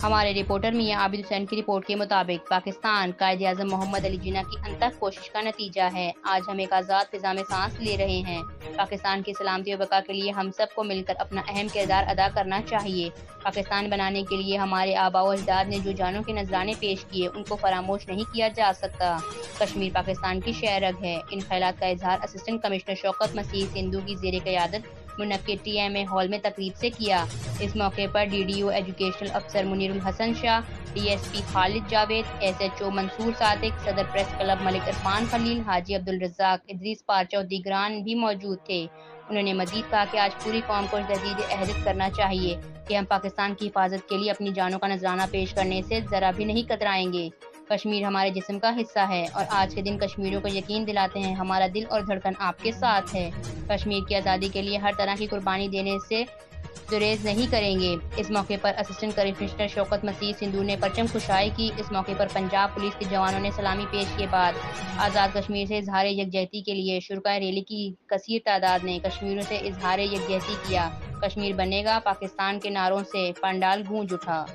ہمارے رپورٹر میاں عابد حسین کی رپورٹ کے مطابق پاکستان قائد اعظم محمد علی جناح کی انتھک کوشش کا نتیجہ ہے۔ آج ہم ایک آزاد فضا میں سانس لے رہے ہیں۔ پاکستان کی سلامتی و بقا کے لیے ہم سب کو مل کر اپنا اہم کردار ادا کرنا چاہیے۔ پاکستان بنانے کے لیے ہمارے آباء و اجداد نے جو جانوں کے نذرانے پیش کیے ان کو فراموش نہیں کیا جا سکتا۔ کشمیر پاکستان کی شہ رگ ہے۔ ان خیالات کا اظہار اسسٹنٹ کمشنر شوکت مسیح سندھو کی زیر قیادت منعقد ٹی ایم اے ہال میں تقریب سے کیا۔ اس موقع پر ڈی ڈی او ایجوکیشنل افسر منیر الحسن شاہ، ڈی ایس پی خالد جاوید، ایس ایچ او منصور صادق، صدر پریس کلب ملک عرفان خلیل، حاجی عبدالرزاق، ادریس پارچہ و دیگران بھی موجود تھے۔ انہوں نے مزید کہا کہ آج پوری قوم کو تجدید عہد کرنا چاہیے کہ ہم پاکستان کی حفاظت کے لیے اپنی جانوں کا نذرانہ پیش کرنے سے ذرا بھی نہیں کترائیں گے۔ کشمیر ہمارے جسم کا حصہ ہے اور آج کے دن کشمیریوں کو یقین دلاتے ہیں ہمارا دل اور دھڑکن آپ کے ساتھ ہے۔ کشمیر کی آزادی کے لیے ہر طرح کی قربانی دینے سے گریز نہیں کریں گے۔ اس موقع پر اسسٹنٹ کمشنر شوکت مسیح سندھو نے پرچم کشائی کی۔ اس موقع پر پنجاب پولیس کے جوانوں نے سلامی پیش کے بعد آزاد کشمیر سے اظہار یکجہتی کے لیے شرکائے ریلی کی کثیر تعداد نے کشمیریوں سے اظہار یکجہتی کیا۔ کشمیر بنے گا پاکستان کے نعروں سے پنڈال گونج اٹھا۔